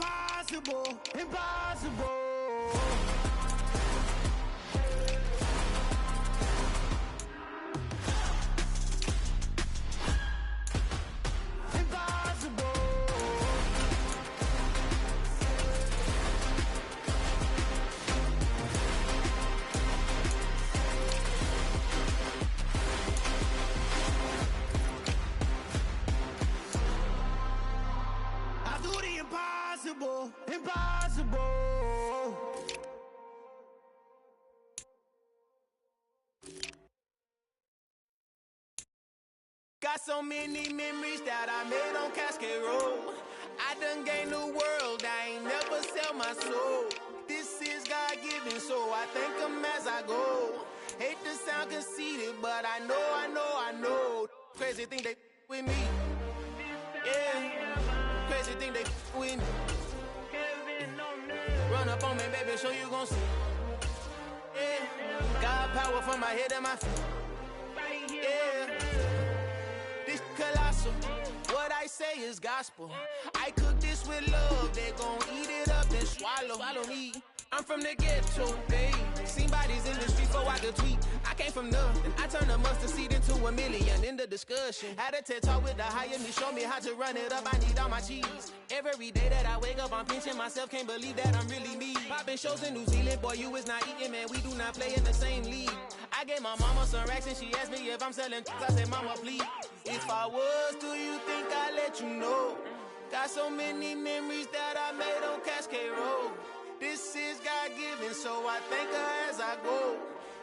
impossible, impossible. Impossible, impossible. Got so many memories that I made on Cascade Road. I done gained the world, I ain't never sell my soul. This is God-given, so I thank him as I go. Hate to sound conceited, but I know. Crazy thing they with me. Yeah. Crazy thing they with me. Run up on me, baby, so you gon' see. Yeah. God power from my head and my feet. Yeah. This colossal. What I say is gospel. I cook this with love. They gon' eat it up and swallow me. I'm from the ghetto, babe. Seen bodies in the street before I could tweet. I came from nothing. I turned a mustard seed into $1 million in the discussion. Had a TED talk with the higher me, show me how to run it up. I need all my cheese. Every day that I wake up, I'm pinching myself. Can't believe that I'm really me. Popping shows in New Zealand, boy, you is not eating, man. We do not play in the same league. I gave my mama some racks and she asked me if I'm selling. I said, mama, please. If I was, do you think I'd let you know? Got so many memories that I made on Cascade Road. This is God-given, so I thank her as I go.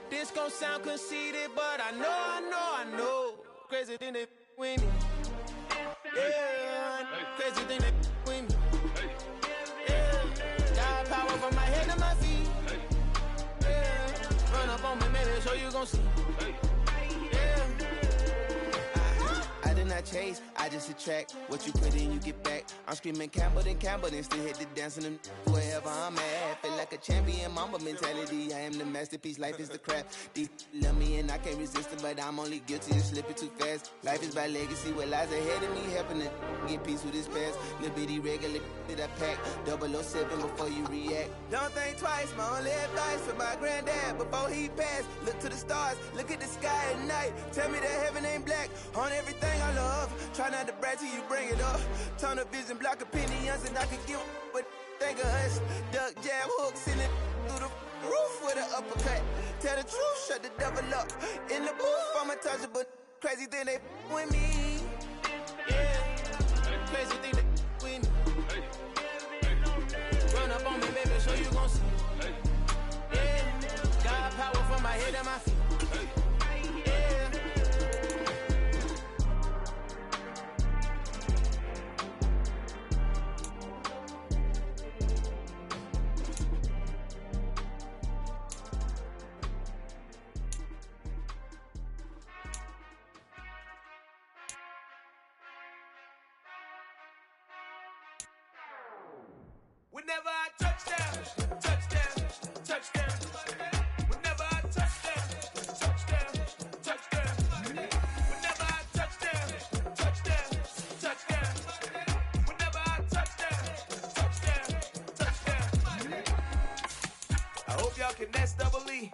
This gon' sound conceited, but I know. Crazy thing they with me. Yeah, crazy thing they with me. Yeah, got power from my head to my feet. Yeah, run up on me, maybe, so you gon' see. Yeah. I did not chase, I just attract. What you put in, you get back. I'm screaming Campbell, then still hit the dance and them wherever I'm at. Feel like a champion, mamba mentality. I am the masterpiece, life is the crap. These love me and I can't resist it, but I'm only guilty of slipping too fast. Life is by legacy, what lies ahead of me, helping to get peace with this past. Little bitty regular that I pack, 007 before you react. Don't think twice, my only advice for my granddad before he passed. Look to the stars, look at the sky at night. Tell me that heaven ain't black on everything I love. Try not to brag till you bring it up. Tunnel vision, block opinions, and I could give but think of us. Duck, jab, hooks in it through the roof with an uppercut. Tell the truth, shut the devil up. In the booth, I'm untouchable. Crazy thing they with me. Yeah, crazy thing they with me. Run up on me, baby, so you gon' see. Yeah, got power from my head and my feet. Whenever I touchdown, touchdown. Whenever I touchdown, touchdown. Whenever I touchdown. Whenever I touchdown. I hope y'all can nest double E,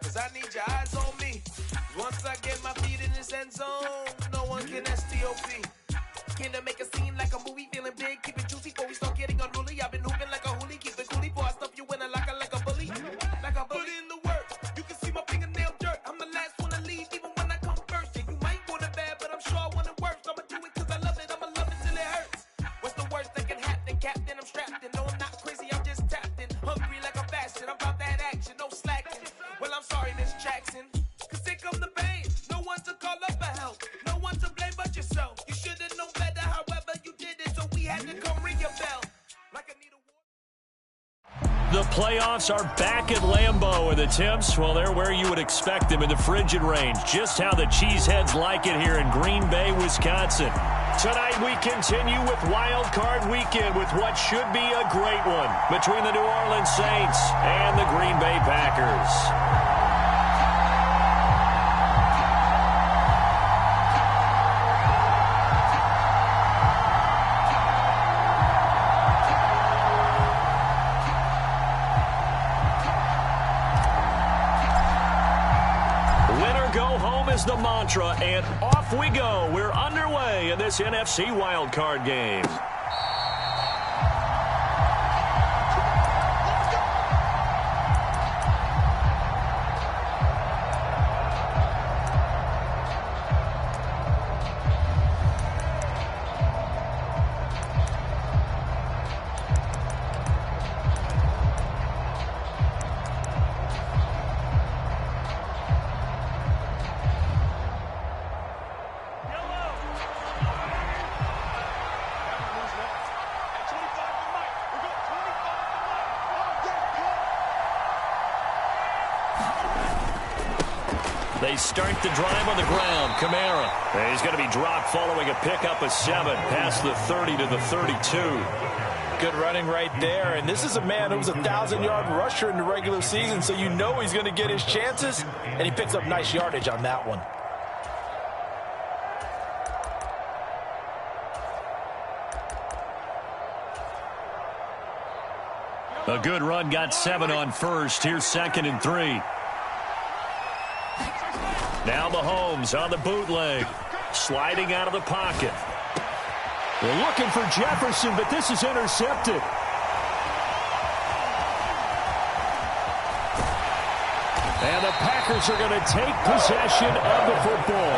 cause I need your eyes on me. Once I get my feet in this end zone, no one can STOP. Can to make a scene like a movie, feeling big, keep it juicy before we start getting unruly. I've been hooping like a hoolie, keep it coolie before I stuff you in a locker like a bully. Like a bully. Put in the work, you can see my fingernail dirt. I'm the last one to leave, even when I come first. And you might want it bad, but I'm sure I want it worse. I'ma do it cause I love it, I'ma love it till it hurts. What's the worst that can happen, Captain? I'm strapped in, no I'm not crazy, I'm just tapped in. Hungry like a bastard, I'm about that action, no slacking. Well I'm sorry, Miss Jackson, cause here come the pain. No one to call up for help, no one to blame but yourself. You should've known better, however you did it, so we had to come ring your bell. Like I need a The playoffs are back at Lambeau, and the temps, well, they're where you would expect them in the frigid range. Just how the Cheeseheads like it here in Green Bay, Wisconsin. Tonight we continue with Wild Card Weekend with what should be a great one between the New Orleans Saints and the Green Bay Packers. Go home is the mantra, and off we go. We're underway in this NFC wildcard game. They start the drive on the ground. Kamara. He's going to be dropped following a pickup of 7 past the 30 to the 32. Good running right there. And this is a man who was a 1,000-yard rusher in the regular season, so you know he's going to get his chances. And he picks up nice yardage on that one. A good run got 7 on first. Here's 2nd and 3. Now Mahomes on the bootleg. Sliding out of the pocket. They're looking for Jefferson, but this is intercepted. And the Packers are going to take possession of the football.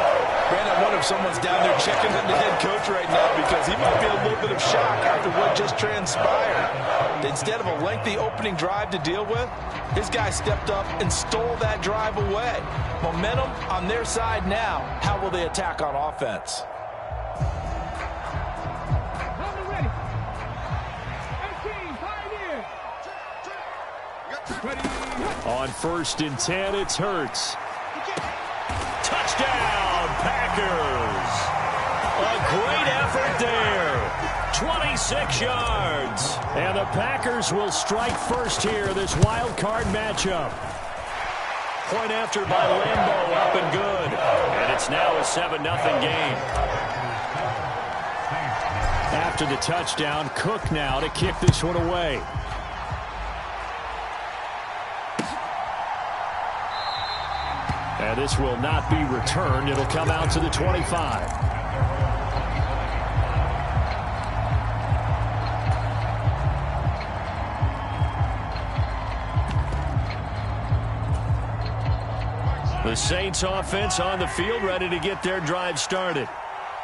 Man, I wonder if someone's down there checking on the head coach right now, because he might be in a little bit of shock after what just transpired. Instead of a lengthy opening drive to deal with, his guy stepped up and stole that drive away. Momentum on their side now. How will they attack on offense? On 1st and 10, it's Hurts. Touchdown, Packers. A great effort there. 26 yards. And the Packers will strike first here, this wild card matchup. Point after by Lambeau, up and good. And it's now a 7-0 game. After the touchdown, Cook now to kick this one away. And this will not be returned. It'll come out to the 25. The Saints offense on the field, ready to get their drive started.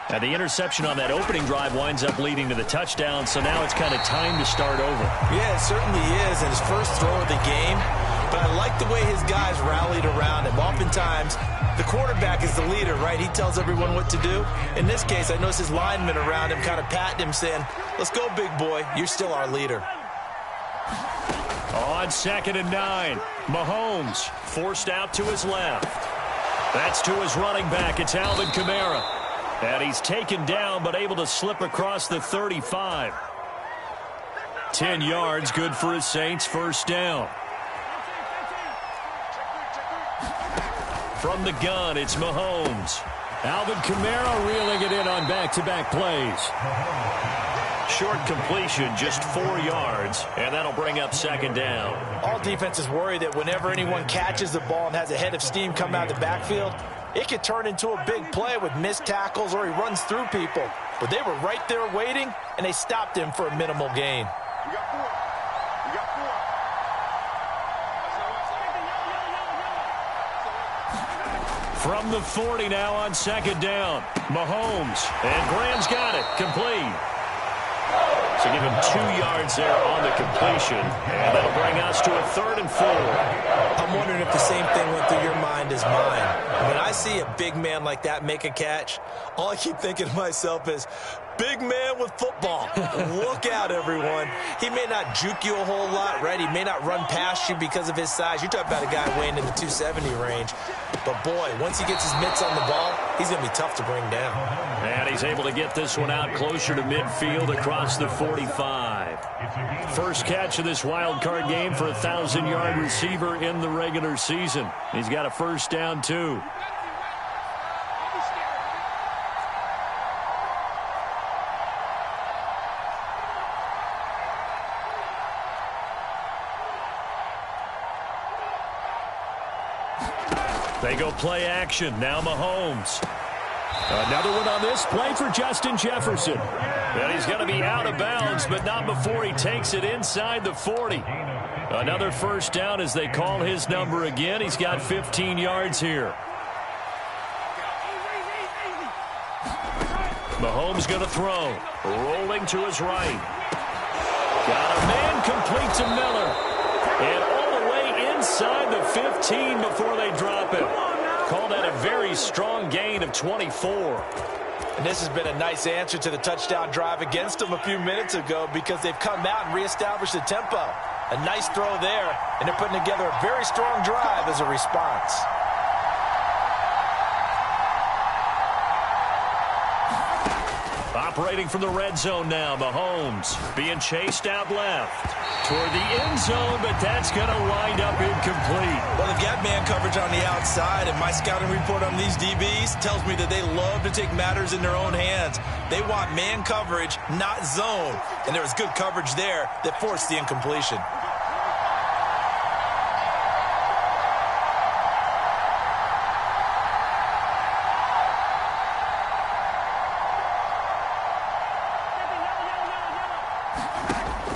And the interception on that opening drive winds up leading to the touchdown, so now it's kind of time to start over. Yeah, it certainly is, and his first throw of the game. But I like the way his guys rallied around him. Oftentimes, the quarterback is the leader, right? He tells everyone what to do. In this case, I noticed his linemen around him kind of patting him, saying, "Let's go, big boy. You're still our leader." On 2nd and 9, Mahomes forced out to his left. That's to his running back. It's Alvin Kamara. And he's taken down, but able to slip across the 35. 10 yards, good for his Saints, first down. From the gun, it's Mahomes. Alvin Kamara reeling it in on back-to-back plays. Short completion, just 4 yards, and that'll bring up 2nd down. All defenses worry that whenever anyone catches the ball and has a head of steam come out of the backfield, it could turn into a big play with missed tackles or he runs through people. But they were right there waiting, and they stopped him for a minimal gain. From the 40 now on 2nd down. Mahomes. And Graham's got it. Complete. So give him 2 yards there on the completion. And that'll bring us to a 3rd and 4. I'm wondering if the same thing went through your mind as mine. When I see a big man like that make a catch, all I keep thinking to myself is, big man with football. Look out, everyone. He may not juke you a whole lot, right? He may not run past you because of his size. You're talking about a guy weighing in the 270 range. But, boy, once he gets his mitts on the ball, he's going to be tough to bring down. And he's able to get this one out closer to midfield across the 45. First catch of this wild card game for a 1,000-yard receiver in the regular season. He's got a first down, too. They go play action. Now Mahomes. Another one on this play for Justin Jefferson. And he's going to be out of bounds, but not before he takes it inside the 40. Another first down as they call his number again. He's got 15 yards here. Mahomes going to throw. Rolling to his right. Got a man complete to Miller. And all the way inside the 15 before they drop him. Call that a very strong gain of 24. And this has been a nice answer to the touchdown drive against them a few minutes ago because they've come out and reestablished the tempo. A nice throw there, and they're putting together a very strong drive as a response. Operating from the red zone now, Mahomes being chased out left toward the end zone, but that's going to wind up incomplete. Well, they've got man coverage on the outside, and my scouting report on these DBs tells me that they love to take matters in their own hands. They want man coverage, not zone, and there was good coverage there that forced the incompletion.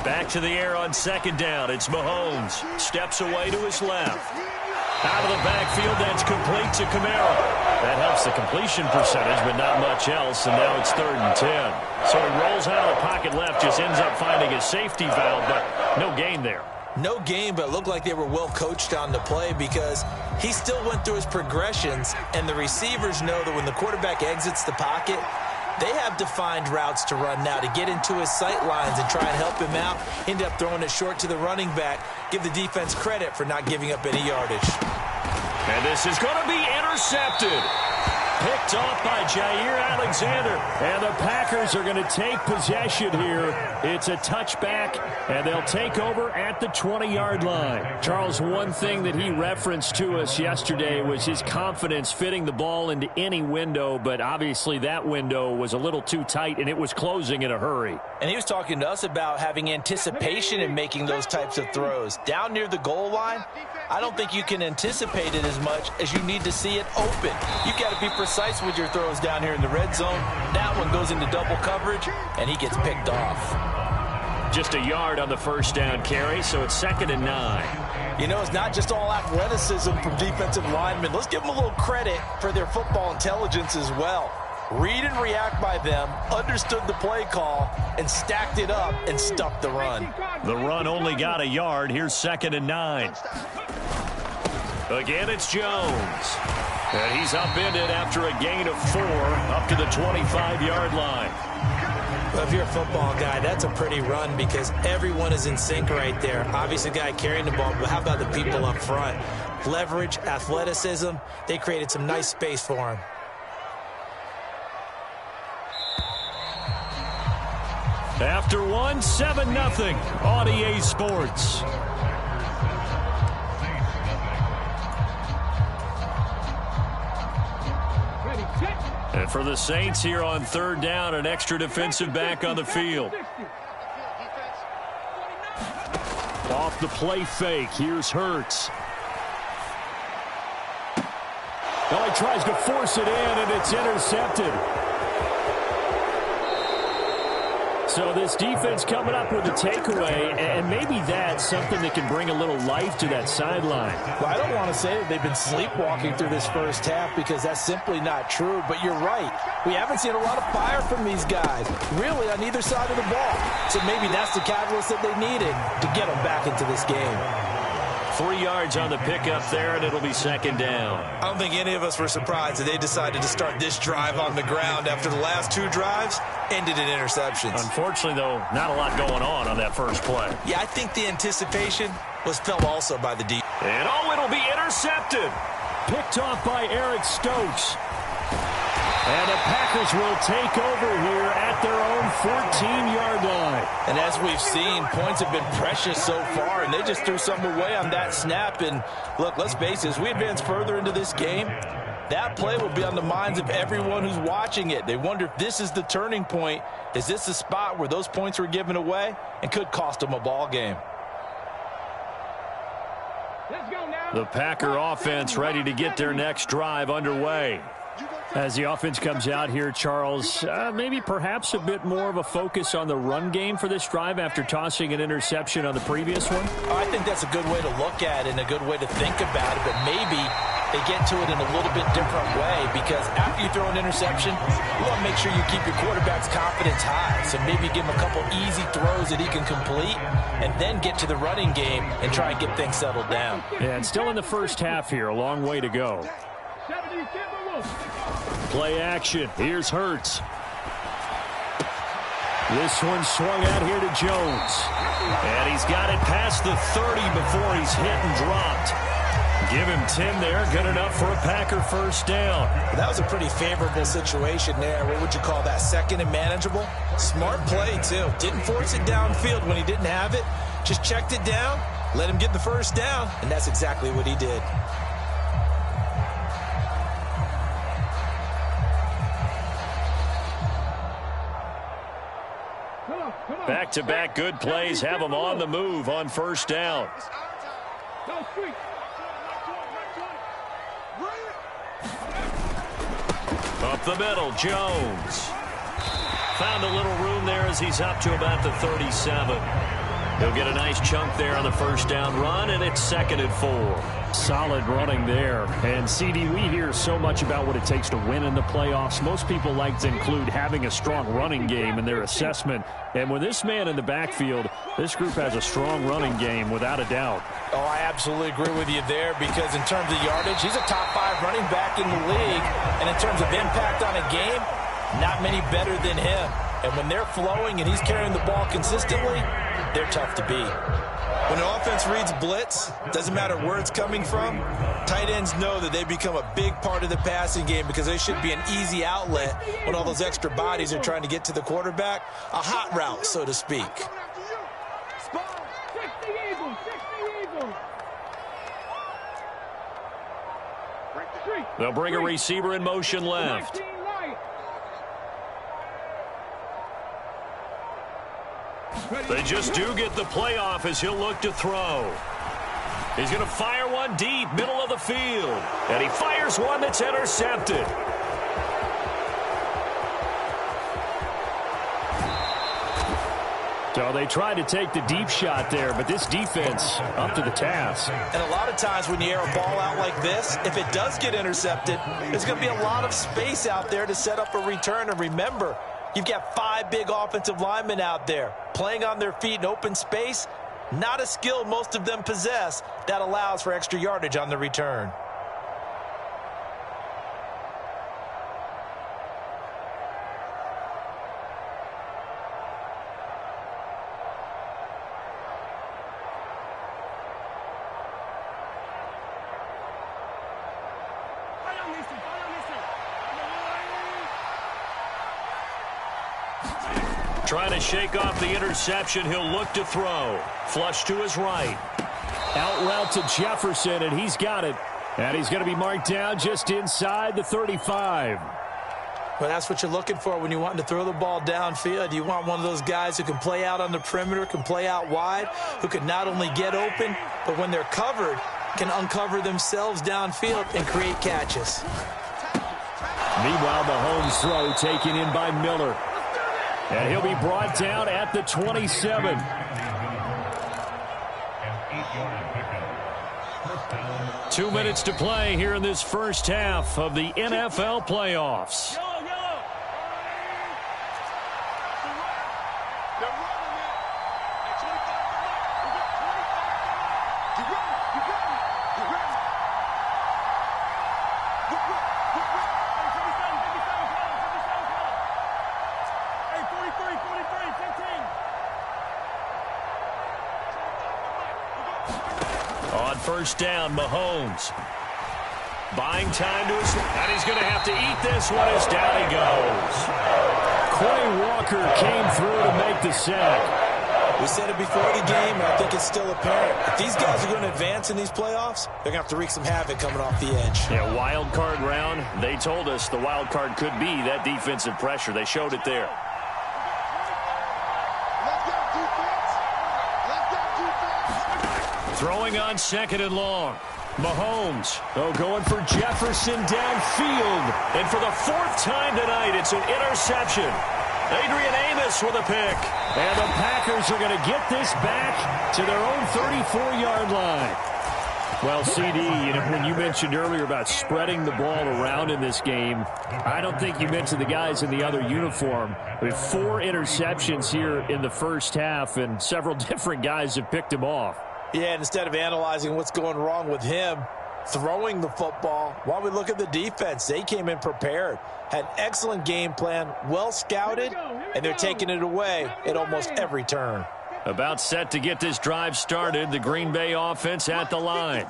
Back to the air on second down. It's Mahomes. Steps away to his left. Out of the backfield, that's complete to Kamara. That helps the completion percentage, but not much else, and now it's 3rd and 10. So he rolls out of the pocket left, just ends up finding a safety valve, but no gain there. No gain, but it looked like they were well coached on the play because he still went through his progressions, and the receivers know that when the quarterback exits the pocket, they have defined routes to run now to get into his sight lines and try and help him out. End up throwing it short to the running back. Give the defense credit for not giving up any yardage. And this is going to be intercepted. Picked off by Jair Alexander. And the Packers are going to take possession here. It's a touchback, and they'll take over at the 20-yard line. Charles, one thing that he referenced to us yesterday was his confidence fitting the ball into any window, but obviously that window was a little too tight, and it was closing in a hurry. And he was talking to us about having anticipation in making those types of throws. Down near the goal line, I don't think you can anticipate it as much as you need to see it open. You've got to be precise with your throws down here in the red zone. That one goes into double coverage, and he gets picked off. Just a yard on the first down carry, so it's 2nd and 9. You know, it's not just all athleticism from defensive linemen. Let's give them a little credit for their football intelligence as well. Read and react by them, understood the play call, and stacked it up and stuffed the run. The run only got a yard. Here's 2nd and 9. Again, it's Jones. And he's upended after a gain of 4 up to the 25-yard line. Well, if you're a football guy, that's a pretty run because everyone is in sync right there. Obviously, the guy carrying the ball, but how about the people up front? Leverage, athleticism, they created some nice space for him. After one, 7-0 on EA Sports. And for the Saints here on 3rd down, an extra defensive back on the field. Off the play fake, here's Hurts. Oh, he tries to force it in, and it's intercepted. So this defense coming up with a takeaway, and maybe that's something that can bring a little life to that sideline. Well, I don't want to say that they've been sleepwalking through this first half because that's simply not true, but you're right. We haven't seen a lot of fire from these guys, really, on either side of the ball. So maybe that's the catalyst that they needed to get them back into this game. 3 yards on the pickup there, and it'll be 2nd down. I don't think any of us were surprised that they decided to start this drive on the ground after the last 2 drives ended in interceptions. Unfortunately, though, not a lot going on that first play. Yeah, I think the anticipation was felt also by the defense. And it'll be intercepted. Picked off by Eric Stokes. And the Packers will take over here at their own 14-yard line. And as we've seen, points have been precious so far, and they just threw something away on that snap. And look, let's face it, as we advance further into this game, that play will be on the minds of everyone who's watching it. They wonder if this is the turning point. Is this the spot where those points were given away and could cost them a ball game? The Packer offense ready to get their next drive underway. As the offense comes out here, Charles, maybe perhaps a bit more of a focus on the run game for this drive after tossing an interception on the previous one? I think that's a good way to look at it and a good way to think about it, but maybe they get to it in a little bit different way, because after you throw an interception, you want to make sure you keep your quarterback's confidence high. So maybe give him a couple easy throws that he can complete and then get to the running game and try and get things settled down. And still in the first half here, a long way to go. Play action. Here's Hurts. This one swung out here to Jones. And he's got it past the 30 before he's hit and dropped. Give him 10 there. Good enough for a Packer first down. That was a pretty favorable situation there. What would you call that? Second and manageable? Smart play, too. Didn't force it downfield when he didn't have it. Just checked it down, let him get the first down, and that's exactly what he did. Back-to-back good plays have them on the move on first down. Up the middle, Jones. Found a little room there as he's up to about the 37. He'll get a nice chunk there on the first down run, and it's 2nd and 4. Solid running there. And, CD, we hear so much about what it takes to win in the playoffs. Most people like to include having a strong running game in their assessment. And with this man in the backfield, this group has a strong running game without a doubt. Oh, I absolutely agree with you there, because in terms of yardage, he's a top 5 running back in the league. And in terms of impact on a game, not many better than him. And when they're flowing and he's carrying the ball consistently, they're tough to beat. When an offense reads blitz, doesn't matter where it's coming from, tight ends know that they become a big part of the passing game, because they should be an easy outlet when all those extra bodies are trying to get to the quarterback. A hot route, so to speak. They'll bring a receiver in motion left. They just do get the playoff as he'll look to throw. He's going to fire one deep, middle of the field. And he fires one that's intercepted. So they tried to take the deep shot there, but this defense up to the task. And a lot of times when you air a ball out like this, if it does get intercepted, there's going to be a lot of space out there to set up a return. And remember, you've got 5 big offensive linemen out there playing on their feet in open space. Not a skill most of them possess that allows for extra yardage on the return. Trying to shake off the interception. He'll look to throw. Flush to his right. Out route to Jefferson, and he's got it. And he's going to be marked down just inside the 35. Well, that's what you're looking for when you want to throw the ball downfield. You want one of those guys who can play out on the perimeter, can play out wide, who can not only get open, but when they're covered, can uncover themselves downfield and create catches. Meanwhile, Mahomes' throw taken in by Miller. And he'll be brought down at the 27. Two minutes to play here in this first half of the NFL playoffs. On first down, Mahomes. Buying time to his... And he's going to have to eat this one as down he goes. Quay Walker came through to make the sack. We said it before the game, and I think it's still apparent. If these guys are going to advance in these playoffs, they're going to have to wreak some havoc coming off the edge. Yeah, wild card round. They told us the wild card could be that defensive pressure. They showed it there. Let's go, defense. Throwing on 2nd and long. Mahomes, going for Jefferson downfield. And for the 4th time tonight, it's an interception. Adrian Amos with a pick. And the Packers are going to get this back to their own 34-yard line. Well, CD, when you mentioned earlier about spreading the ball around in this game, I don't think you mentioned the guys in the other uniform. We have 4 interceptions here in the first half, and several different guys have picked him off. Yeah, and instead of analyzing what's going wrong with him throwing the football, while we look at the defense, they came in prepared, had an excellent game plan, well scouted, and they're taking it away at almost every turn. About set to get this drive started, the Green Bay offense at the line.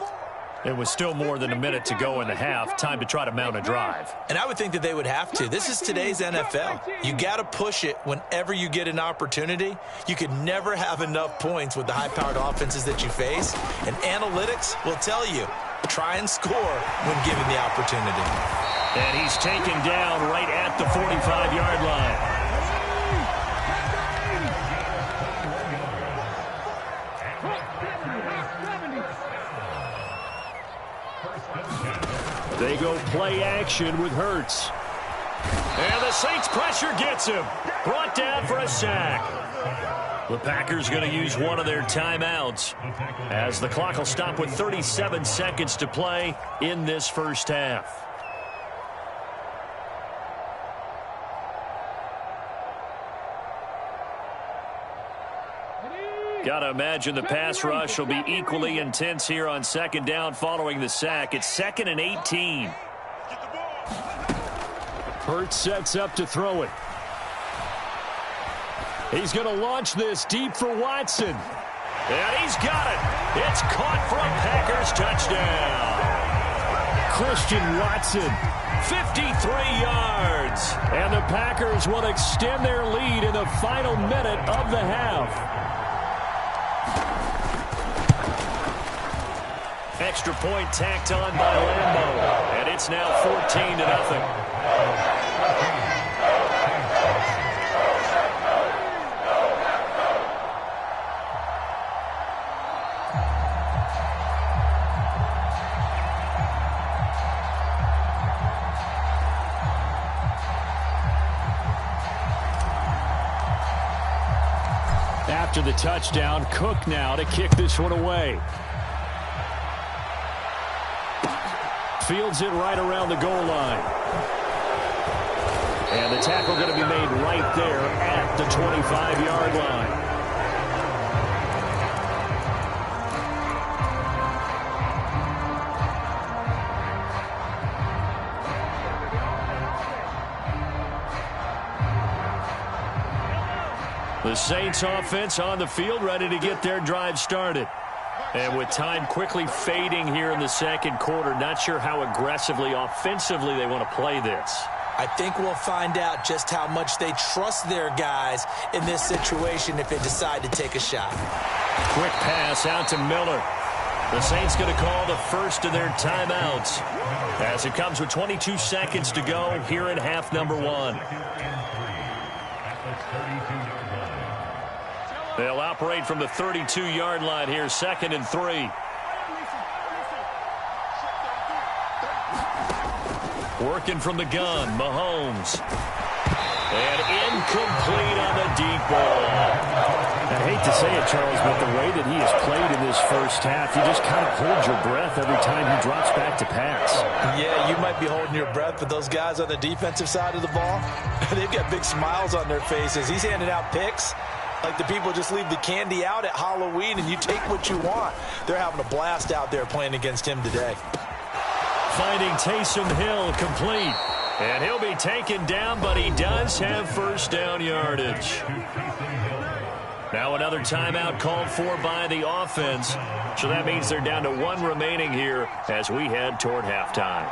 It was still more than a minute to go in the half. Time to try to mount a drive. And I would think that they would have to. This is today's NFL. You got to push it whenever you get an opportunity. You could never have enough points with the high-powered offenses that you face. And analytics will tell you, try and score when given the opportunity. And he's taken down right at the 45-yard line. They go play action with Hurts. And the Saints pressure gets him. Brought down for a sack. The Packers going to use one of their timeouts as the clock will stop with 37 seconds to play in this first half. Got to imagine the pass rush will be equally intense here on second down following the sack. It's 2nd and 18. Hurts sets up to throw it. He's going to launch this deep for Watson. And he's got it. It's caught for a Packers touchdown. Christian Watson, 53 yards. And the Packers will extend their lead in the final minute of the half. Extra point tacked on by Lambeau. And it's now 14-0. After the touchdown, Cook now to kick this one away. Fields it right around the goal line. And the tackle going to be made right there at the 25-yard line. The Saints offense on the field ready to get their drive started. And with time quickly fading here in the second quarter, not sure how aggressively, offensively they want to play this. I think we'll find out just how much they trust their guys in this situation if they decide to take a shot. Quick pass out to Miller. The Saints going to call the first of their timeouts as it comes with 22 seconds to go here in half number 1. They'll operate from the 32-yard line here, 2nd and 3. Working from the gun, Mahomes. And incomplete on the deep ball. I hate to say it, Charles, but the way that he has played in this first half, you just kind of hold your breath every time he drops back to pass. Yeah, you might be holding your breath, but those guys on the defensive side of the ball, they've got big smiles on their faces. He's handing out picks like the people just leave the candy out at Halloween and you take what you want. They're having a blast out there playing against him today. Finding Taysom Hill complete. And he'll be taken down, but he does have first down yardage. Now another timeout called for by the offense. So that means they're down to 1 remaining here as we head toward halftime.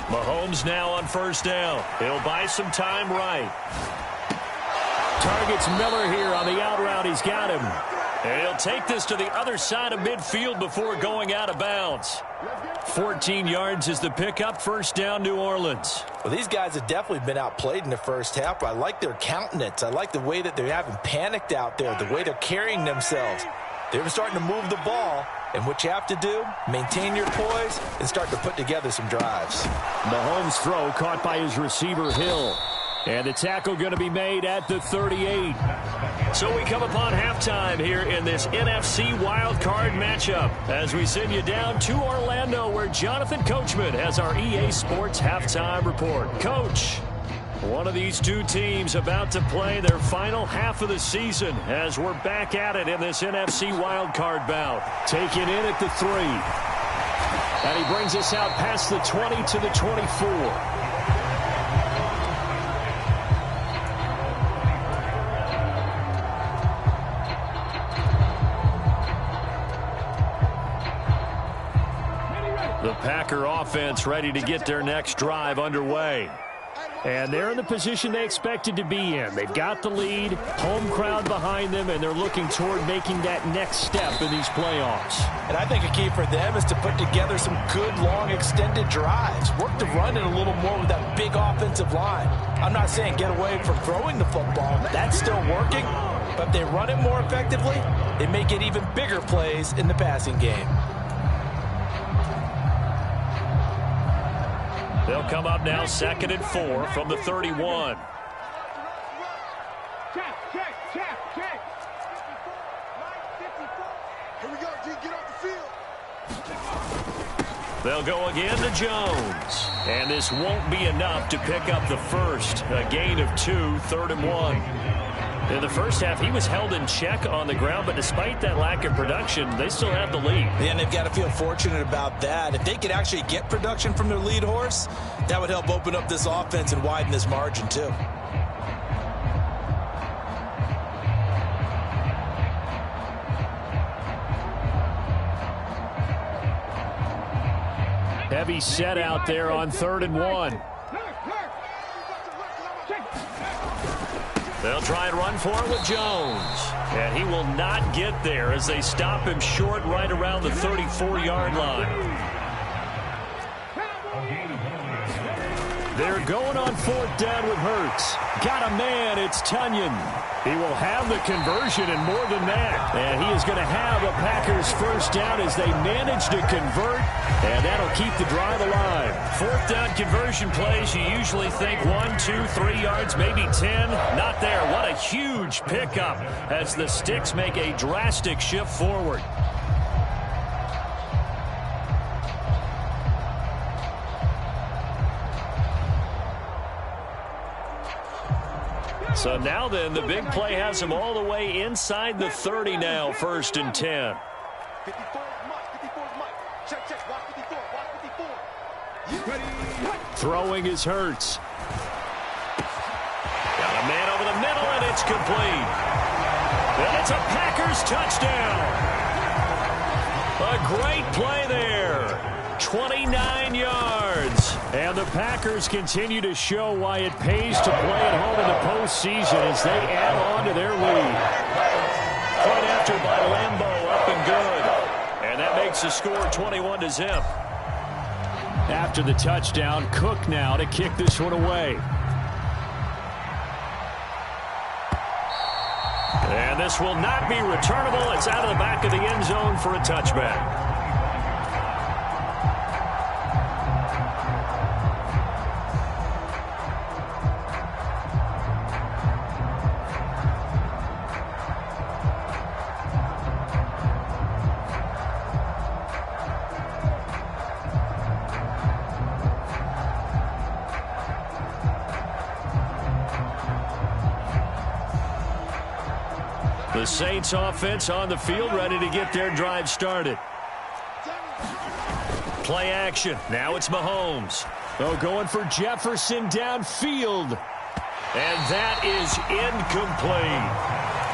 Mahomes now on first down. He'll buy some time right. Targets Miller here on the out route. He's got him. And he'll take this to the other side of midfield before going out of bounds. 14 yards is the pickup. First down, New Orleans. Well, these guys have definitely been outplayed in the first half, but I like their countenance. I like the way that they haven't panicked out there, the way they're carrying themselves. They're starting to move the ball, and what you have to do, maintain your poise and start to put together some drives. Mahomes' throw caught by his receiver, Hill. And the tackle going to be made at the 38. So we come upon halftime here in this NFC Wild Card matchup as we send you down to Orlando where Jonathan Coachman has our EA Sports Halftime Report. Coach, one of these two teams about to play their final half of the season as we're back at it in this NFC Wild Card bout. Taken in at the 3. And he brings us out past the 20 to the 24. The Packer offense ready to get their next drive underway. And they're in the position they expected to be in. They've got the lead, home crowd behind them, and they're looking toward making that next step in these playoffs. And I think a key for them is to put together some good, long, extended drives. Work the run in a little more with that big offensive line. I'm not saying get away from throwing the football. That's still working. But if they run it more effectively, they may get even bigger plays in the passing game. They'll come up now 2nd and 4 from the 31. Check. Here we go, G. Get off the field. They'll go again to Jones. And this won't be enough to pick up the first. A gain of 2, 3rd and 1. In the first half, he was held in check on the ground, but despite that lack of production, they still have the lead. And they've got to feel fortunate about that. If they could actually get production from their lead horse, that would help open up this offense and widen this margin too. Heavy set out there on 3rd and 1. They'll try and run for it with Jones. And he will not get there as they stop him short right around the 34-yard line. They're going on 4th down with Hurts. Got a man, it's Tunyon. He will have the conversion and more than that. And he is going to have a Packers first down as they manage to convert. And that'll keep the drive alive. 4th down conversion plays, you usually think 1, 2, 3 yards, maybe 10. Not there. What a huge pickup as the Sticks make a drastic shift forward. So now then, the big play has him all the way inside the 30 now, 1st and 10. 54 check, watch 54. Throwing is Hurts. Got a man over the middle, and it's complete. And it's a Packers touchdown. A great play there. 29 yards. And the Packers continue to show why it pays to play at home in the postseason as they add on to their lead. Point after by Lambeau, up and good. And that makes the score 21-0. After the touchdown, Cook now to kick this one away. And this will not be returnable. It's out of the back of the end zone for a touchback. The Saints offense on the field ready to get their drive started. Play action. Now it's Mahomes. Oh, going for Jefferson downfield. And that is incomplete.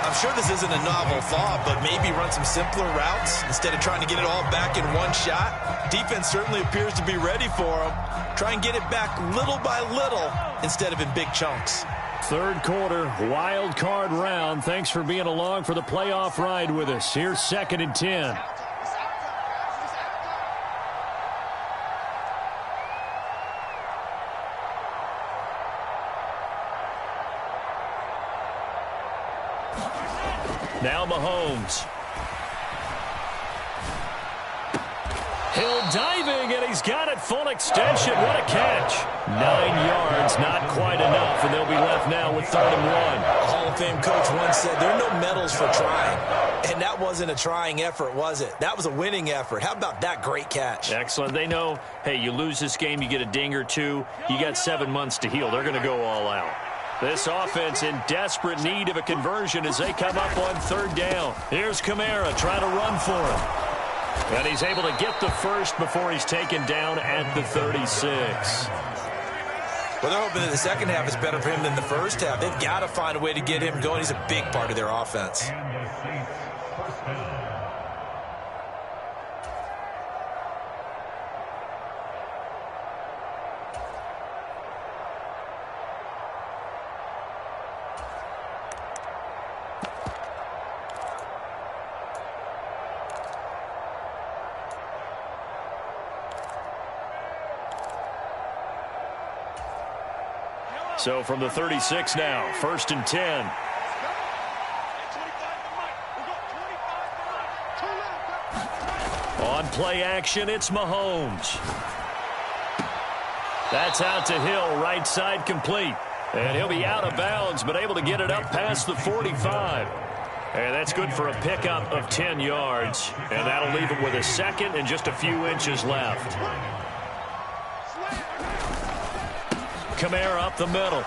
I'm sure this isn't a novel thought, but maybe run some simpler routes instead of trying to get it all back in one shot. Defense certainly appears to be ready for them. Try and get it back little by little instead of in big chunks. Third quarter, wild card round. Thanks for being along for the playoff ride with us. Here's 2nd and 10. Now Mahomes. Hill diving, and he's got it full extension. What a catch. 9 yards, not quite enough, and they'll be left now with 3rd and 1. A Hall of Fame coach once said, there are no medals for trying. And that wasn't a trying effort, was it? That was a winning effort. How about that great catch? Excellent. They know, hey, you lose this game, you get a ding or two. You got 7 months to heal. They're going to go all out. This offense in desperate need of a conversion as they come up on 3rd down. Here's Kamara trying to run for him. And he's able to get the first before he's taken down at the 36. Well, they're hoping that the second half is better for him than the first half. They've got to find a way to get him going. He's a big part of their offense. So from the 36 now, 1st and 10. On play action, it's Mahomes. That's out to Hill, right side complete. And he'll be out of bounds, but able to get it up past the 45. And that's good for a pickup of 10 yards. And that'll leave him with a 2nd and just a few inches left. Kamara up the middle.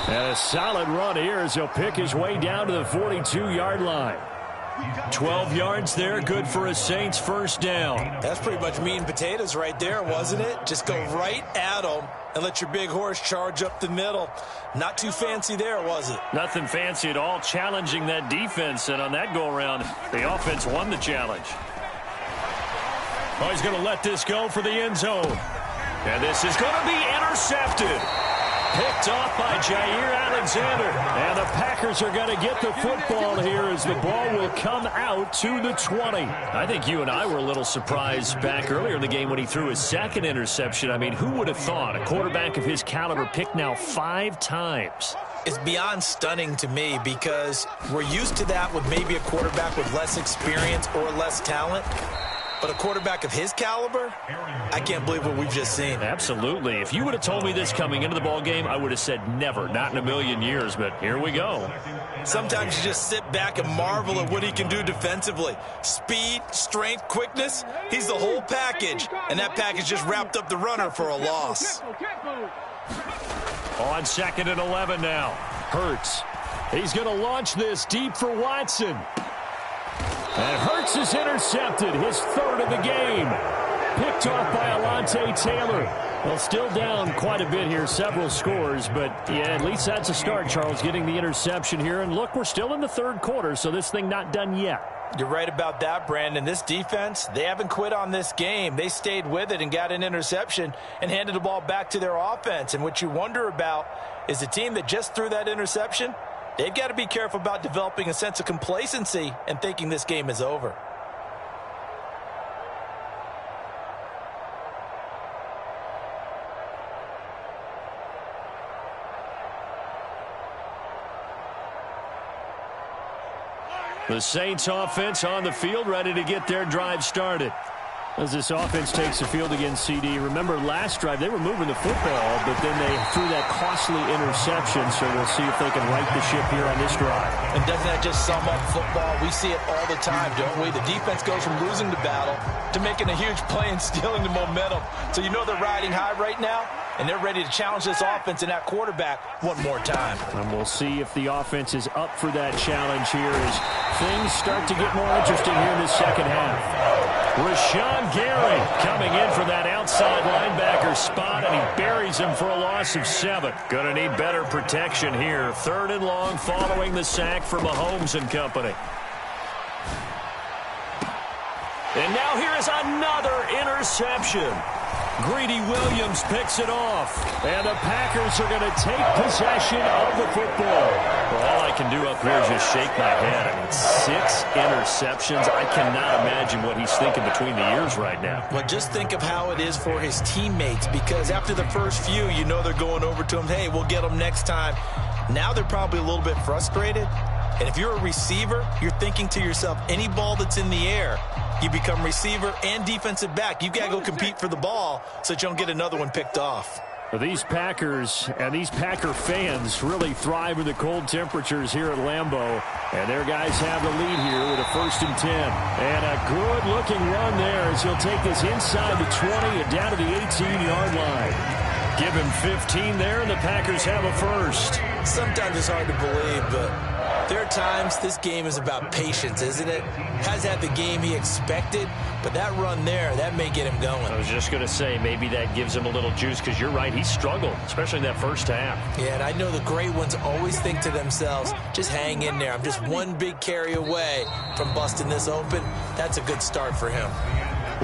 And a solid run here as he'll pick his way down to the 42-yard line. 12 yards there, good for a Saints first down. That's pretty much meat and potatoes right there, wasn't it? Just go right at them and let your big horse charge up the middle. Not too fancy there, was it? Nothing fancy at all, challenging that defense. And on that go-around, the offense won the challenge. Oh, he's going to let this go for the end zone. And this is going to be intercepted. Picked off by Jair Alexander. And the Packers are going to get the football here as the ball will come out to the 20. I think you and I were a little surprised back earlier in the game when he threw his 2nd interception. I mean, who would have thought a quarterback of his caliber picked now 5 times? It's beyond stunning to me because we're used to that with maybe a quarterback with less experience or less talent. But a quarterback of his caliber, I can't believe what we've just seen. Absolutely. If you would have told me this coming into the ball game, I would have said never, not in a million years. But here we go. Sometimes you just sit back and marvel at what he can do defensively. Speed, strength, quickness, he's the whole package. And that package just wrapped up the runner for a loss. On 2nd and 11 now. Hurts. He's going to launch this deep for Watson. And Hurts is intercepted, his 3rd of the game. Picked off by Alontae Taylor. Well, still down quite a bit here, several scores. But, yeah, at least that's a start, Charles, getting the interception here. And, look, we're still in the 3rd quarter, so this thing not done yet. You're right about that, Brandon. This defense, they haven't quit on this game. They stayed with it and got an interception and handed the ball back to their offense. And what you wonder about is the team that just threw that interception, they've got to be careful about developing a sense of complacency and thinking this game is over. The Saints offense on the field, ready to get their drive started. As this offense takes the field against CD, remember last drive they were moving the football, but then they threw that costly interception, so we'll see if they can right the ship here on this drive. And doesn't that just sum up football? We see it all the time, don't we? The defense goes from losing the battle to making a huge play and stealing the momentum. So you know they're riding high right now, and they're ready to challenge this offense and that quarterback one more time. And we'll see if the offense is up for that challenge here as things start to get more interesting here in the second half. Rashawn Gary coming in for that outside linebacker spot, and he buries him for a loss of 7. Going to need better protection here. 3rd and long following the sack from Mahomes and company. And now here is another interception. Greedy Williams picks it off. And the Packers are going to take possession of the football. Well, all I can do up here is just shake my head. I mean, 6 interceptions. I cannot imagine what he's thinking between the ears right now. Well, just think of how it is for his teammates, because after the first few, you know they're going over to him, hey, we'll get them next time. Now they're probably a little bit frustrated. And if you're a receiver, you're thinking to yourself, any ball that's in the air, you become receiver and defensive back. You've got to go compete for the ball so that you don't get another one picked off. These Packers and these Packer fans really thrive in the cold temperatures here at Lambeau. And their guys have the lead here with a 1st and 10. And a good-looking run there as he'll take this inside the 20 and down to the 18-yard line. Give him 15 there, and the Packers have a first. Sometimes it's hard to believe, but there are times this game is about patience, isn't it? Has had the game he expected, but that run there, that may get him going. I was just going to say, maybe that gives him a little juice, because you're right, he struggled, especially in that first half. Yeah, and I know the great ones always think to themselves, just hang in there. I'm just one big carry away from busting this open. That's a good start for him.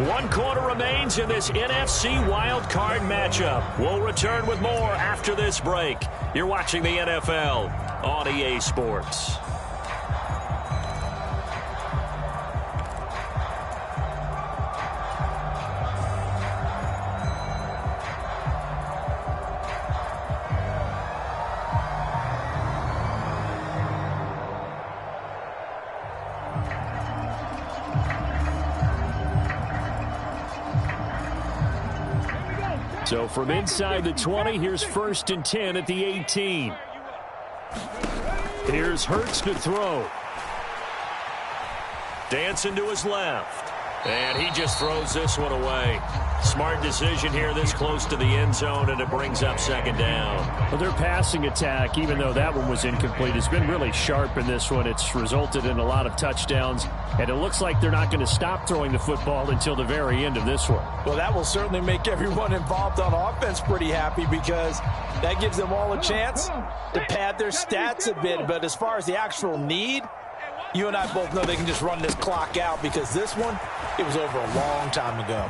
1 quarter remains in this NFC wildcard matchup. We'll return with more after this break. You're watching the NFL on EA Sports. So from inside the 20, here's 1st and 10 at the 18. Here's Hurts to throw. Dancing to his left. And he just throws this one away. Smart decision here this close to the end zone, and it brings up 2nd down. Well, their passing attack, even though that one was incomplete, has been really sharp in this one. It's resulted in a lot of touchdowns, and it looks like they're not going to stop throwing the football until the very end of this one. Well, that will certainly make everyone involved on offense pretty happy, because that gives them all a chance to pad their stats a bit. But as far as the actual need, you and I both know they can just run this clock out, because this one, it was over a long time ago.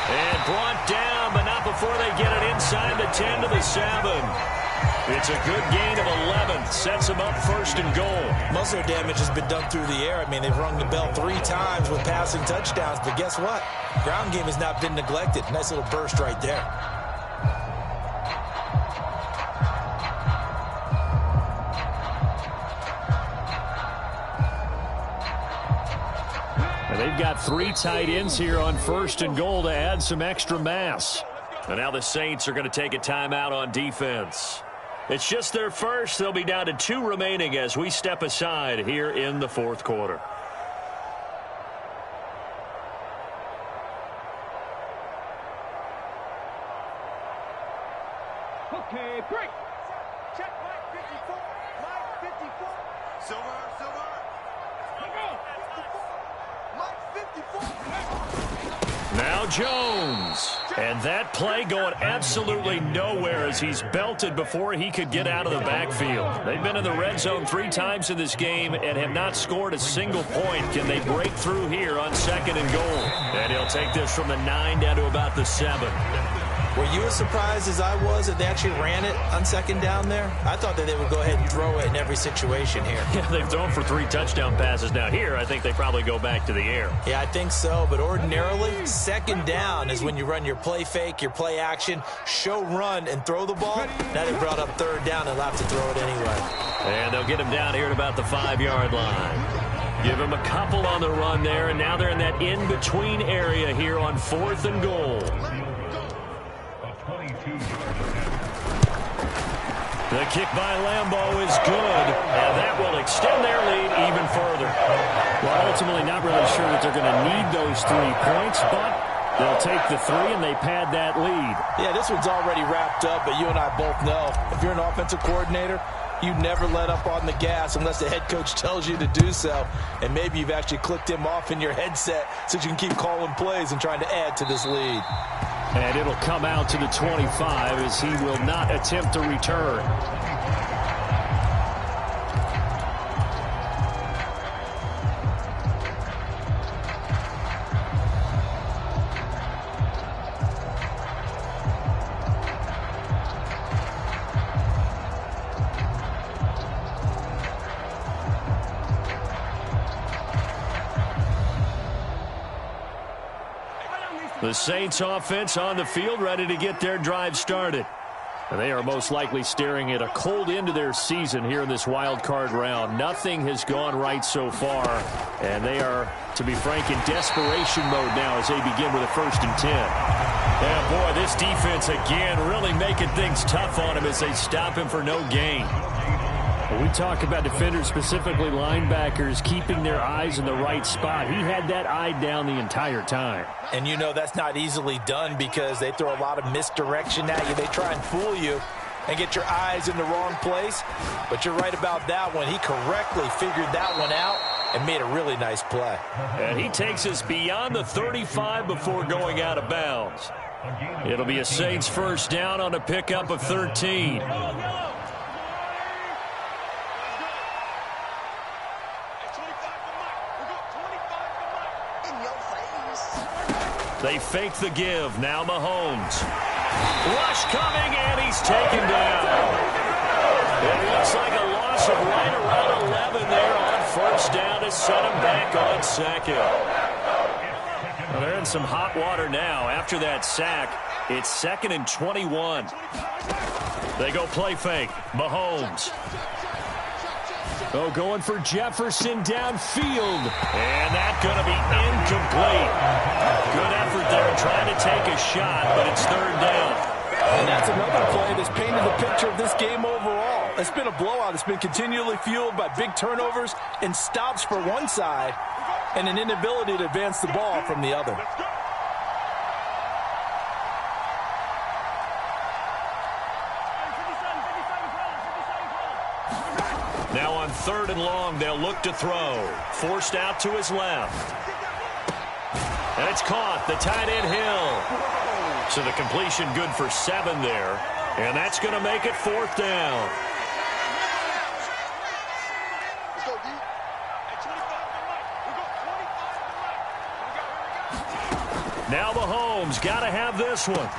And brought down, but not before they get it inside the 10 to the 7. It's a good gain of 11. Sets them up 1st and goal. Most of their damage has been done through the air. I mean, they've rung the bell 3 times with passing touchdowns. But guess what? Ground game has not been neglected. Nice little burst right there. They've got 3 tight ends here on 1st and goal to add some extra mass. And now the Saints are going to take a timeout on defense. It's just their first. They'll be down to 2 remaining as we step aside here in the 4th quarter. Okay, break. Check Mike 54. Mike 54. Silver. Now Jones. And that play going absolutely nowhere as he's belted before he could get out of the backfield. They've been in the red zone 3 times in this game and have not scored a single point. Can they break through here on 2nd and goal? And he'll take this from the 9 down to about the 7. Were you as surprised as I was that they actually ran it on 2nd down there? I thought that they would go ahead and throw it in every situation here. Yeah, they've thrown for 3 touchdown passes. Now here, I think they probably go back to the air. Yeah, I think so. But ordinarily, 2nd down is when you run your play fake, your play action, show run, and throw the ball. Now they brought up 3rd down. They'll have to throw it anyway. And they'll get him down here at about the 5-yard line. Give him a couple on the run there, and now they're in that in-between area here on 4th and goal. The kick by Lambeau is good, and that will extend their lead even further. Well, ultimately not really sure that they're going to need those 3 points, but they'll take the 3 and they pad that lead. Yeah, this one's already wrapped up, but you and I both know if you're an offensive coordinator, You never let up on the gas unless the head coach tells you to do so. And maybe you've actually clicked him off in your headset so you can keep calling plays and trying to add to this lead. And it'll come out to the 25 as he will not attempt to return. The Saints offense on the field, ready to get their drive started. And they are most likely staring at a cold end to their season here in this wild card round. Nothing has gone right so far, and they are, to be frank, in desperation mode now as they begin with a 1st and 10. Yeah, boy, this defense again really making things tough on him as they stop him for no gain. When we talk about defenders, specifically linebackers, keeping their eyes in the right spot, he had that eye down the entire time. And you know that's not easily done because they throw a lot of misdirection at you. They try and fool you and get your eyes in the wrong place. But you're right about that one. He correctly figured that one out and made a really nice play. And he takes us beyond the 35 before going out of bounds. It'll be a Saints 1st down on a pickup of 13. They fake the give. Now Mahomes. Rush coming, and he's taken down. It looks like a loss of right around 11 there on 1st down to set him back on 2nd. Well, they're in some hot water now. After that sack, it's 2nd and 21. They go play fake. Mahomes. Oh, going for Jefferson downfield. And that's going to be incomplete. Good effort there trying to take a shot, but it's 3rd down. And that's another play that's painted the picture of this game overall. It's been a blowout. It's been continually fueled by big turnovers and stops for one side and an inability to advance the ball from the other. Now on 3rd and long, they'll look to throw. Forced out to his left. And it's caught. The tight end Hill. So the completion good for 7 there. And that's going to make it 4th down. Now Mahomes got to have this one.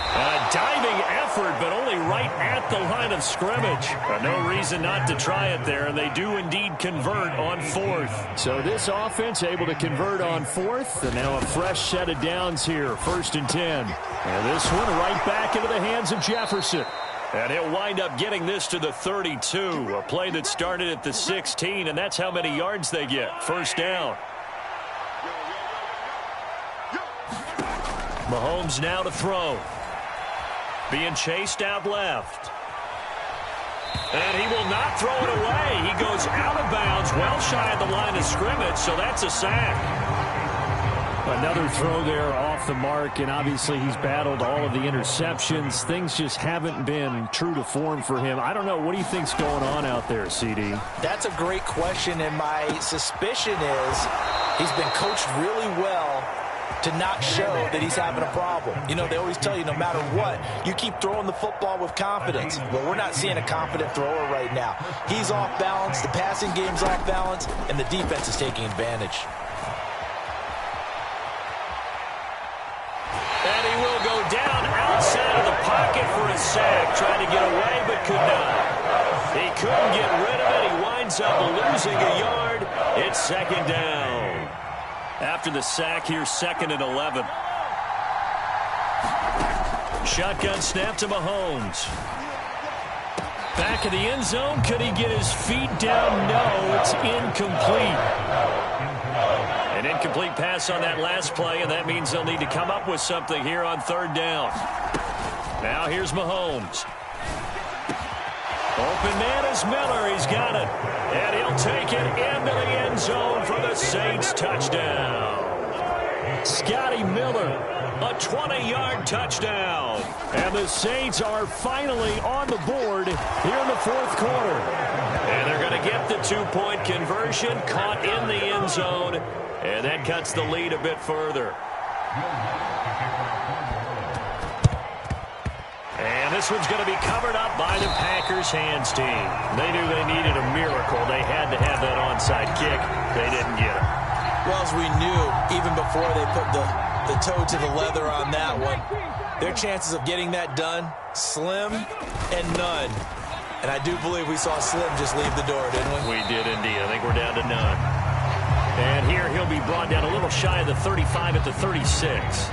A diving effort, but only right at the line of scrimmage. No reason not to try it there, and they do indeed convert on 4th. So this offense able to convert on 4th, and now a fresh set of downs here, 1st and 10. And this one right back into the hands of Jefferson. And he'll wind up getting this to the 32, a play that started at the 16, and that's how many yards they get. 1st down. Mahomes now to throw. Being chased out left. And he will not throw it away. He goes out of bounds, well shy of the line of scrimmage, so that's a sack. Another throw there off the mark, and obviously he's battled all of the interceptions. Things just haven't been true to form for him. I don't know. What do you think's going on out there, CD? That's a great question, and my suspicion is he's been coached really well to not show that he's having a problem. You know, they always tell you no matter what, you keep throwing the football with confidence. Well, we're not seeing a confident thrower right now. He's off balance, the passing game's off balance, and the defense is taking advantage. And he will go down outside of the pocket for a sack. Trying to get away, but could not. He couldn't get rid of it. He winds up losing a yard. It's 2nd down. After the sack, here's 2nd and 11. Shotgun snap to Mahomes. Back of the end zone. Could he get his feet down? No, it's incomplete. An incomplete pass on that last play, and that means they'll need to come up with something here on 3rd down. Now here's Mahomes. Open man is Miller. He's got it. And he'll take it into the end zone for the Saints touchdown. Scotty Miller, a 20-yard touchdown. And the Saints are finally on the board here in the fourth quarter. And they're going to get the 2-point conversion, caught in the end zone, and that cuts the lead a bit further. And this one's going to be covered up by the Packers hands team. They knew they needed a miracle. They had to have that onside kick. They didn't get it. Well, as we knew, even before they put the toe to the leather on that one, their chances of getting that done, slim and none. And I do believe we saw Slim just leave the door, didn't we? We did indeed. I think we're down to none. And here he'll be brought down a little shy of the 35 at the 36.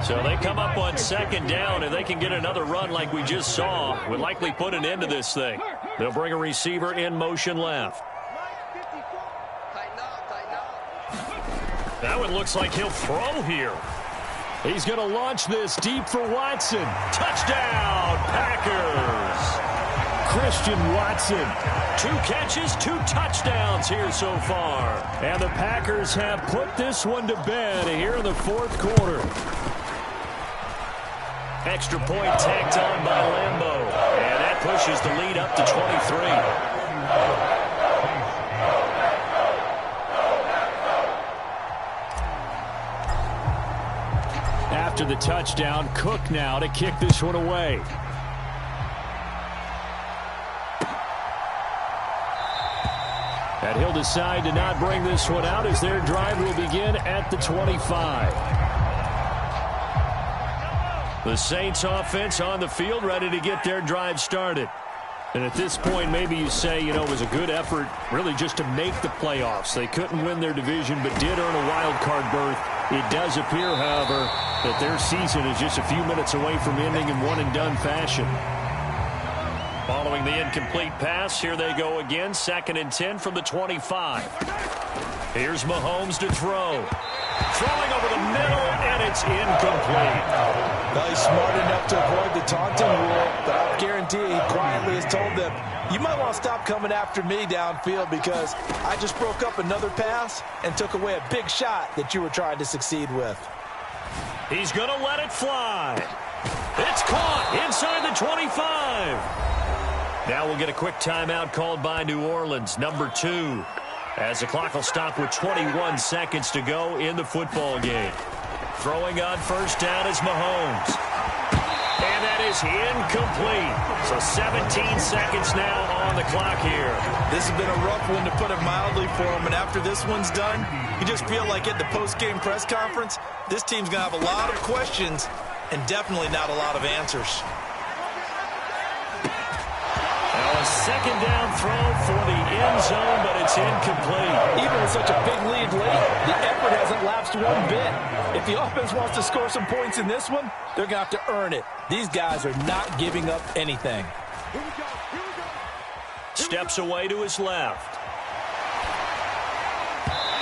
So they come up on second down, and they can get another run like we just saw. Would likely put an end to this thing. They'll bring a receiver in motion left. That one looks like he'll throw here. He's going to launch this deep for Watson. Touchdown, Packers. Christian Watson. 2 catches, 2 touchdowns here so far. And the Packers have put this one to bed here in the fourth quarter. Extra point tacked on by Lambeau. And that pushes the lead up to 23. After the touchdown, Cook now to kick this one away. And he'll decide to not bring this one out as their drive will begin at the 25. The Saints offense on the field ready to get their drive started. And at this point, maybe you say, you know, it was a good effort really just to make the playoffs. They couldn't win their division but did earn a wild card berth. It does appear, however, that their season is just a few minutes away from ending in one-and-done fashion. Following the incomplete pass, here they go again. 2nd and 10 from the 25. Here's Mahomes to throw. Throwing over the middle, and it's incomplete. Well, he's smart enough to avoid the taunting rule, but I guarantee he quietly has told them, you might want to stop coming after me downfield because I just broke up another pass and took away a big shot that you were trying to succeed with. He's going to let it fly. It's caught inside the 25. Now we'll get a quick timeout called by New Orleans, number 2. As the clock will stop with 21 seconds to go in the football game. Throwing on first down is Mahomes. And that is incomplete. So 17 seconds now on the clock here. This has been a rough one, to put it mildly, for him. And after this one's done, you just feel like at the post-game press conference, this team's going to have a lot of questions and definitely not a lot of answers. Now a second down throw for the end zone, but it's incomplete. Even with such a big lead late, the effort hasn't lapsed one bit. If the offense wants to score some points in this one, they're going to have to earn it. These guys are not giving up anything. Steps away to his left.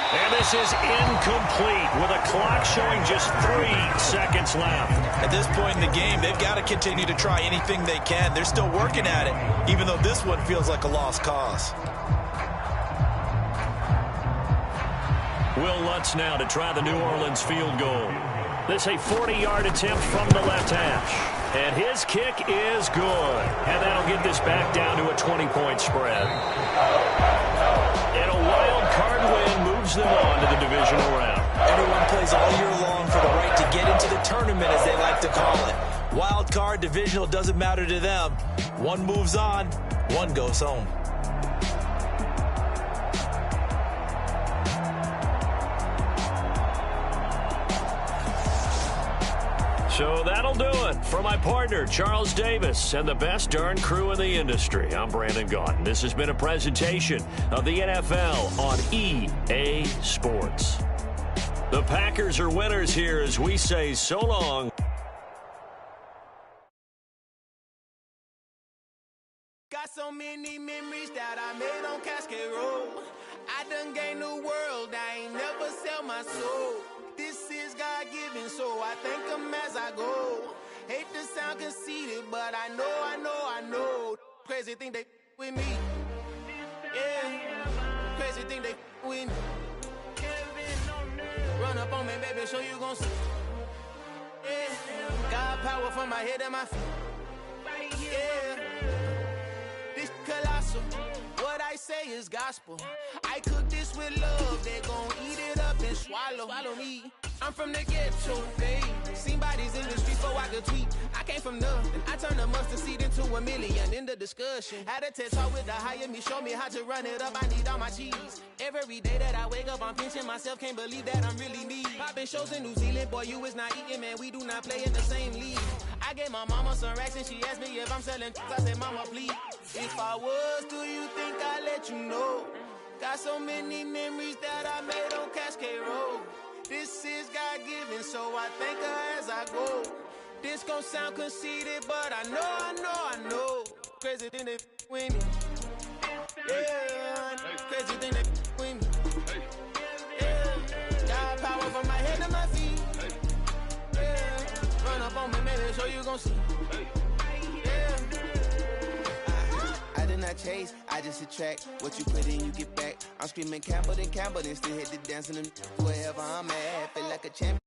And this is incomplete with a clock showing just 3 seconds left. At this point in the game, they've got to continue to try anything they can. They're still working at it, even though this one feels like a lost cause. Will Lutz now to try the New Orleans field goal. This a 40-yard attempt from the left hash. And his kick is good. And that'll get this back down to a 20-point spread. And a wild card win moves them on to the divisional round. Everyone plays all year long for the right to get into the tournament, as they like to call it. Wild card, divisional, doesn't matter to them. One moves on, one goes home. So that'll do it for my partner, Charles Davis, and the best darn crew in the industry. I'm Brandon Gaudin. This has been a presentation of the NFL on EA Sports. The Packers are winners here as we say so long. Got so many memories that I made on Cascade Road. I done gained the world, I ain't never sell my soul. This is God-given, so I thank him as I go. Hate to sound conceited, but I know. Crazy thing they with me. Yeah, crazy thing they with me. Run up up on me, baby, so you gon' see. Yeah. God power from my head to my feet. Yeah. This colossal. What I say is gospel. I cook this with love. They gon' eat it up and swallow me. I'm from the ghetto, babe. Seen bodies in the streets before I could tweet. I came from nothing. I turned a mustard seed into a million. In the discussion, had a TED talk with the higher me. Show me how to run it up. I need all my cheese. Every day that I wake up, I'm pinching myself. Can't believe that I'm really me. Popping shows in New Zealand, boy, you is not eating, man. We do not play in the same league. I gave my mama some racks and she asked me if I'm selling. I said, mama, please. If I was, do you think I'd let you know? Got so many memories that I made on Cascade Road. This is God-given, so I thank her as I go. This gon' sound conceited, but I know. Crazy thing they with me. Yeah, crazy thing they with me. Yeah, got power from my head to my feet. Yeah, run up on me, maybe, so you gon' see. Yeah. I did not chase, I just attract. What you put in, you get back. I'm screaming Campbell, then still hit the dance in the wherever I'm at. Feel like a champion.